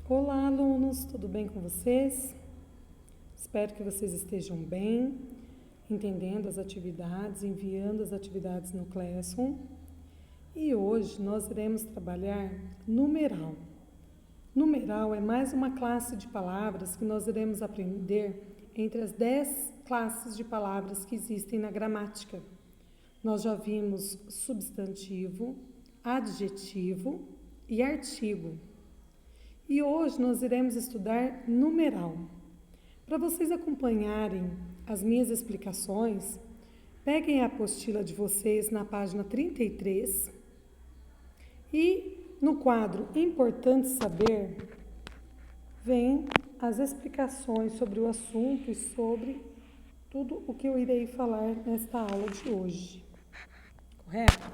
Olá, alunos, tudo bem com vocês? Espero que vocês estejam bem, entendendo as atividades, enviando as atividades no Classroom. E hoje nós iremos trabalhar numeral. Numeral é mais uma classe de palavras que nós iremos aprender entre as 10 classes de palavras que existem na gramática. Nós já vimos substantivo, adjetivo e artigo. E hoje nós iremos estudar numeral. Para vocês acompanharem as minhas explicações, peguem a apostila de vocês na página 33 e no quadro Importante Saber, vem as explicações sobre o assunto e sobre tudo o que eu irei falar nesta aula de hoje. Correto?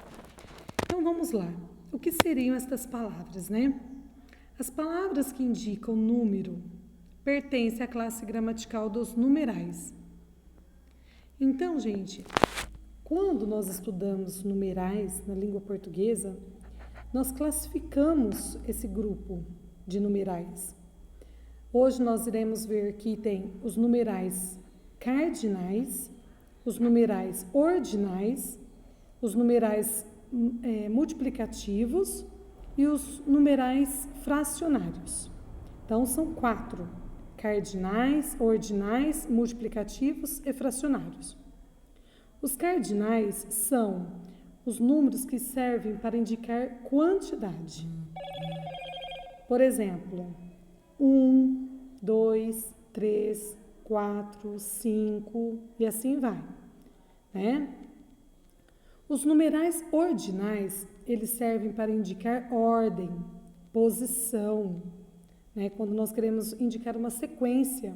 Então vamos lá. O que seriam estas palavras, né? As palavras que indicam número pertencem à classe gramatical dos numerais. Então, gente, quando nós estudamos numerais na língua portuguesa, nós classificamos esse grupo de numerais. Hoje nós iremos ver que tem os numerais cardinais, os numerais ordinais, os numerais multiplicativos e os numerais fracionários. Então, são 4: cardinais, ordinais, multiplicativos e fracionários. Os cardinais são os números que servem para indicar quantidade. Por exemplo, 1, 2, 3, 4, 5 e assim vai, né? Os numerais ordinais, eles servem para indicar ordem, posição, né? Quando nós queremos indicar uma sequência.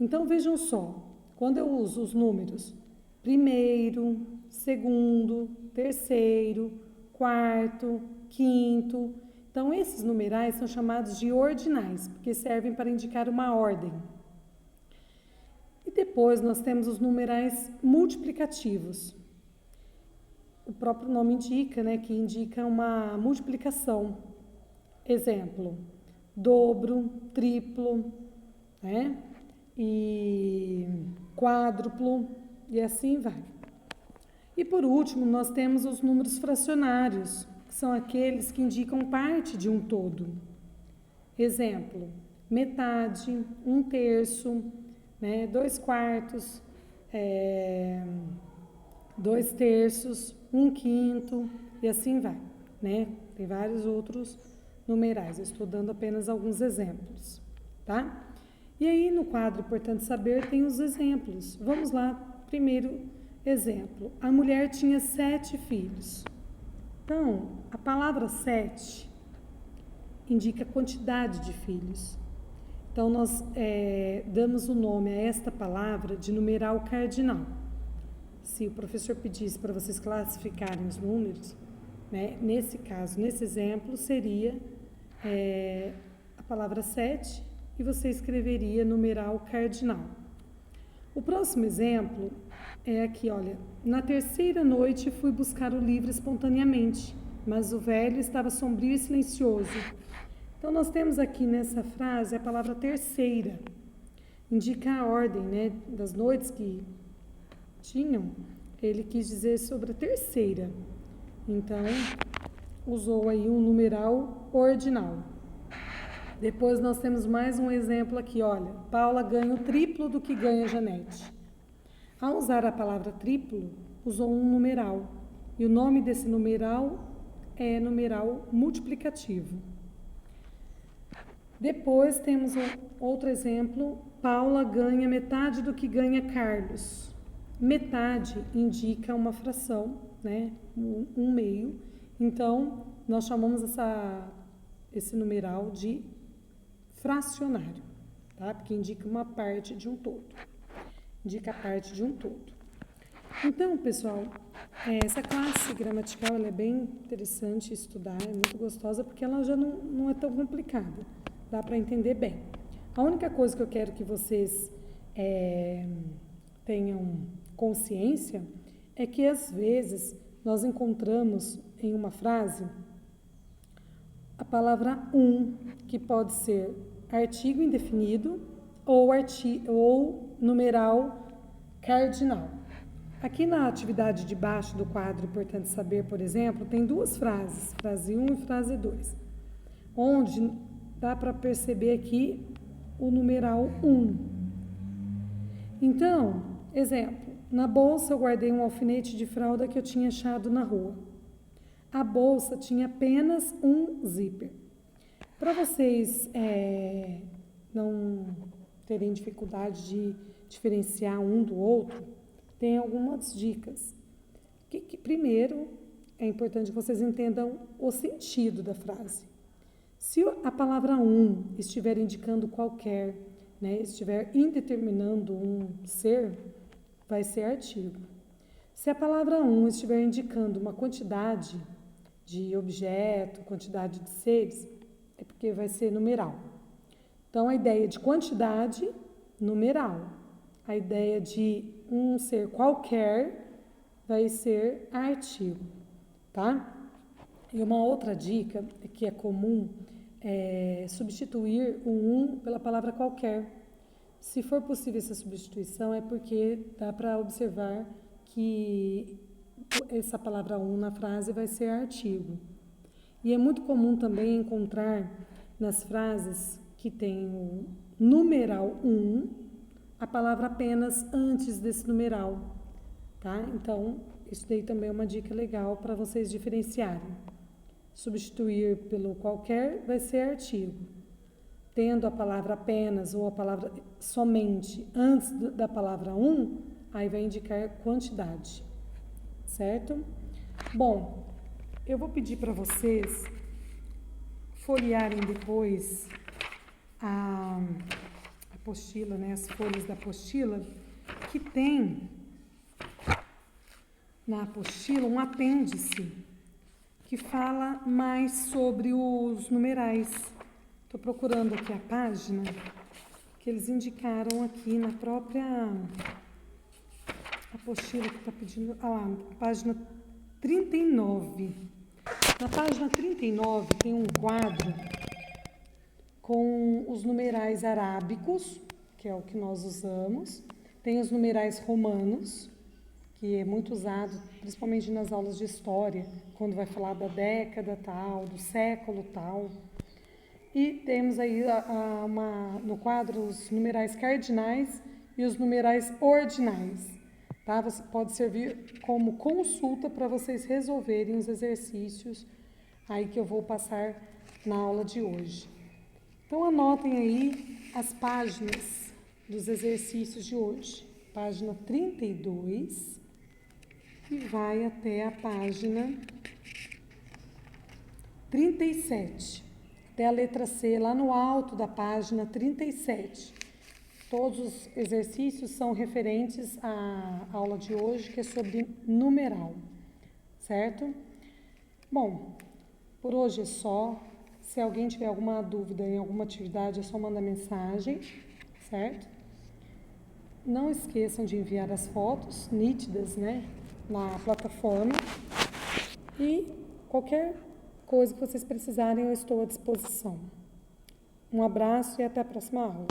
Então, vejam só, quando eu uso os números primeiro, segundo, terceiro, quarto, quinto, então esses numerais são chamados de ordinais, porque servem para indicar uma ordem. E depois nós temos os numerais multiplicativos. O próprio nome indica, né, que indica uma multiplicação. Exemplo, dobro, triplo, né, e quádruplo, e assim vai. E por último, nós temos os números fracionários, que são aqueles que indicam parte de um todo. Exemplo, metade, 1/3, né, 2/4, 2/3, 1/5 e assim vai, né? Tem vários outros numerais, eu estou dando apenas alguns exemplos, tá? E aí no quadro Importante Saber tem os exemplos. Vamos lá, primeiro exemplo. A mulher tinha 7 filhos. Então, a palavra 7 indica quantidade de filhos. Então, nós damos o nome a esta palavra de numeral cardinal. Se o professor pedisse para vocês classificarem os números, né, nesse caso, nesse exemplo, seria a palavra 7 e você escreveria numeral cardinal. O próximo exemplo é aqui, olha. Na terceira noite fui buscar o livro espontaneamente, mas o velho estava sombrio e silencioso. Então, nós temos aqui nessa frase a palavra terceira. Indica a ordem, né, das noites que tinham, ele quis dizer sobre a terceira. Então, usou aí um numeral ordinal. Depois nós temos mais um exemplo aqui, olha. Paula ganha o triplo do que ganha Janete. Ao usar a palavra triplo, usou um numeral. E o nome desse numeral é numeral multiplicativo. Depois temos outro exemplo. Paula ganha metade do que ganha Carlos. Metade indica uma fração, né? Um meio. Então, nós chamamos esse numeral de fracionário, tá? Porque indica uma parte de um todo. Indica a parte de um todo. Então, pessoal, essa classe gramatical ela é bem interessante estudar, é muito gostosa, porque ela já não é tão complicada. Dá para entender bem. A única coisa que eu quero que vocês tenham consciência é que, às vezes, nós encontramos em uma frase a palavra que pode ser artigo indefinido ou numeral cardinal. Aqui na atividade de baixo do quadro Importante Saber, por exemplo, tem duas frases, frase 1 e frase 2, onde dá para perceber aqui o numeral 1. Então, exemplo, na bolsa eu guardei um alfinete de fralda que eu tinha achado na rua. A bolsa tinha apenas um zíper. Para vocês não terem dificuldade de diferenciar um do outro, tem algumas dicas. Primeiro, é importante que vocês entendam o sentido da frase. Se a palavra estiver indicando qualquer, estiver indeterminando um ser, vai ser artigo. Se a palavra estiver indicando uma quantidade de objeto, quantidade de seres, é porque vai ser numeral. Então, a ideia de quantidade, numeral. A ideia de um ser qualquer vai ser artigo, tá? E uma outra dica que é comum é substituir o pela palavra qualquer. Se for possível essa substituição, é porque dá para observar que essa palavra na frase vai ser artigo. E é muito comum também encontrar nas frases que tem o numeral a palavra apenas antes desse numeral, tá? Então, isso daí também é uma dica legal para vocês diferenciarem. Substituir pelo qualquer vai ser artigo. Tendo a palavra apenas ou a palavra somente antes da palavra aí vai indicar quantidade, certo? Bom, eu vou pedir para vocês folhearem depois a apostila, as folhas da apostila, que tem na apostila um apêndice que fala mais sobre os numerais. Estou procurando aqui a página que eles indicaram aqui na própria apostila que está pedindo, página 39. Na página 39 tem um quadro com os numerais arábicos, que é o que nós usamos. Tem os numerais romanos, que é muito usado, principalmente nas aulas de história, quando vai falar da década tal, do século tal. E temos aí no quadro os numerais cardinais e os numerais ordinais. Tá? Você pode servir como consulta para vocês resolverem os exercícios aí que eu vou passar na aula de hoje. Então, anotem aí as páginas dos exercícios de hoje. Página 32 e vai até a página 37. Até a letra C, lá no alto da página 37. Todos os exercícios são referentes à aula de hoje, que é sobre numeral, certo? Bom, por hoje é só. Se alguém tiver alguma dúvida em alguma atividade, é só mandar mensagem, certo? Não esqueçam de enviar as fotos nítidas, na plataforma. E qualquer coisa que vocês precisarem, eu estou à disposição. Um abraço e até a próxima aula.